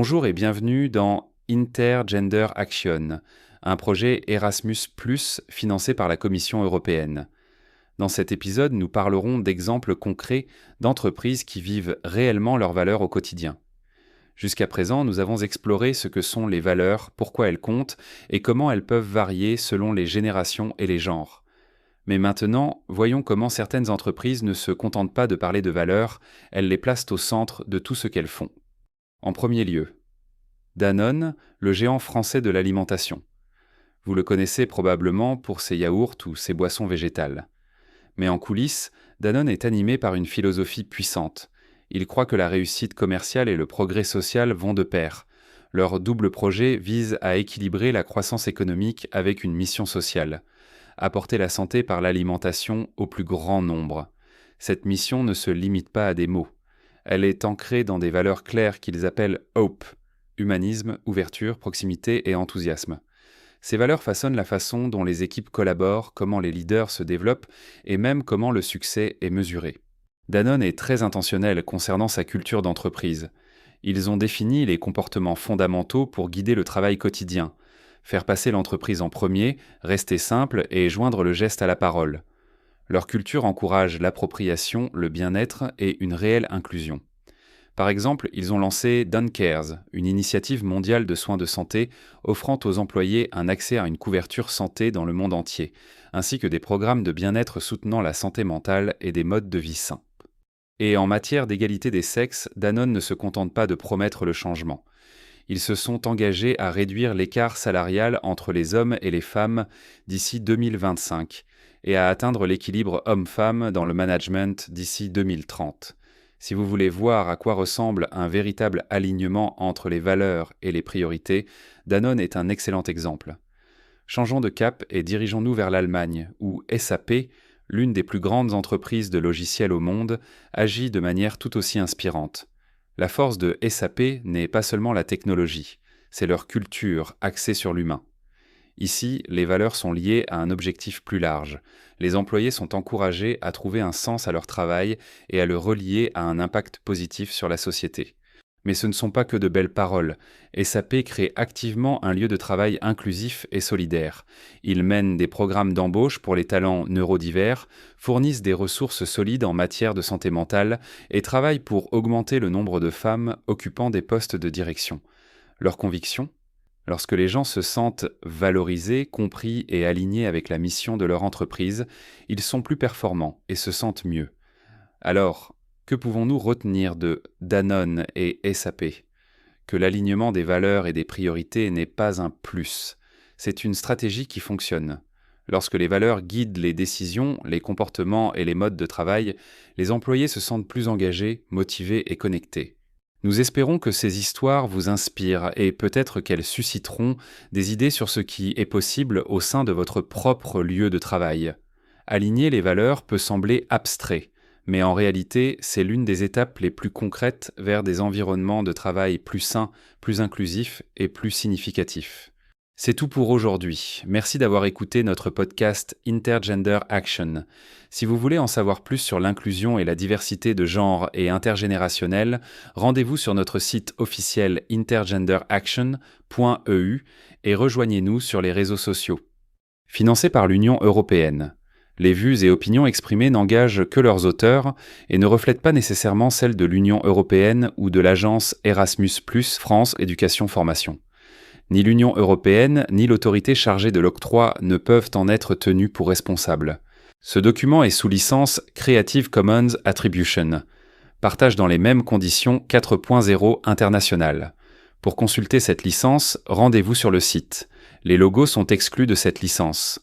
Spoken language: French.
Bonjour et bienvenue dans Intergender Action, un projet Erasmus+, financé par la Commission européenne. Dans cet épisode, nous parlerons d'exemples concrets d'entreprises qui vivent réellement leurs valeurs au quotidien. Jusqu'à présent, nous avons exploré ce que sont les valeurs, pourquoi elles comptent et comment elles peuvent varier selon les générations et les genres. Mais maintenant, voyons comment certaines entreprises ne se contentent pas de parler de valeurs, elles les placent au centre de tout ce qu'elles font. En premier lieu, Danone, le géant français de l'alimentation. Vous le connaissez probablement pour ses yaourts ou ses boissons végétales. Mais en coulisses, Danone est animé par une philosophie puissante. Il croit que la réussite commerciale et le progrès social vont de pair. Leur double projet vise à équilibrer la croissance économique avec une mission sociale. Apporter la santé par l'alimentation au plus grand nombre. Cette mission ne se limite pas à des mots. Elle est ancrée dans des valeurs claires qu'ils appellent HOPE, humanisme, ouverture, proximité et enthousiasme. Ces valeurs façonnent la façon dont les équipes collaborent, comment les leaders se développent et même comment le succès est mesuré. Danone est très intentionnel concernant sa culture d'entreprise. Ils ont défini les comportements fondamentaux pour guider le travail quotidien, faire passer l'entreprise en premier, rester simple et joindre le geste à la parole. Leur culture encourage l'appropriation, le bien-être et une réelle inclusion. Par exemple, ils ont lancé DoneCares, une initiative mondiale de soins de santé offrant aux employés un accès à une couverture santé dans le monde entier, ainsi que des programmes de bien-être soutenant la santé mentale et des modes de vie sains. Et en matière d'égalité des sexes, Danone ne se contente pas de promettre le changement. Ils se sont engagés à réduire l'écart salarial entre les hommes et les femmes d'ici 2025 et à atteindre l'équilibre homme-femme dans le management d'ici 2030. Si vous voulez voir à quoi ressemble un véritable alignement entre les valeurs et les priorités, Danone est un excellent exemple. Changeons de cap et dirigeons-nous vers l'Allemagne, où SAP, l'une des plus grandes entreprises de logiciels au monde, agit de manière tout aussi inspirante. La force de SAP n'est pas seulement la technologie, c'est leur culture axée sur l'humain. Ici, les valeurs sont liées à un objectif plus large. Les employés sont encouragés à trouver un sens à leur travail et à le relier à un impact positif sur la société. Mais ce ne sont pas que de belles paroles. SAP crée activement un lieu de travail inclusif et solidaire. Ils mènent des programmes d'embauche pour les talents neurodivers, fournissent des ressources solides en matière de santé mentale et travaillent pour augmenter le nombre de femmes occupant des postes de direction. Leur conviction ? Lorsque les gens se sentent valorisés, compris et alignés avec la mission de leur entreprise, ils sont plus performants et se sentent mieux. Alors, que pouvons-nous retenir de Danone et SAP ? Que l'alignement des valeurs et des priorités n'est pas un plus. C'est une stratégie qui fonctionne. Lorsque les valeurs guident les décisions, les comportements et les modes de travail, les employés se sentent plus engagés, motivés et connectés. Nous espérons que ces histoires vous inspirent et peut-être qu'elles susciteront des idées sur ce qui est possible au sein de votre propre lieu de travail. Aligner les valeurs peut sembler abstrait, mais en réalité, c'est l'une des étapes les plus concrètes vers des environnements de travail plus sains, plus inclusifs et plus significatifs. C'est tout pour aujourd'hui. Merci d'avoir écouté notre podcast Intergender Action. Si vous voulez en savoir plus sur l'inclusion et la diversité de genre et intergénérationnelle, rendez-vous sur notre site officiel intergenderaction.eu et rejoignez-nous sur les réseaux sociaux. Financé par l'Union européenne. Les vues et opinions exprimées n'engagent que leurs auteurs et ne reflètent pas nécessairement celles de l'Union européenne ou de l'agence Erasmus+, France Éducation Formation. Ni l'Union européenne, ni l'autorité chargée de l'octroi ne peuvent en être tenus pour responsables. Ce document est sous licence Creative Commons Attribution. Partage dans les mêmes conditions 4.0 international. Pour consulter cette licence, rendez-vous sur le site. Les logos sont exclus de cette licence.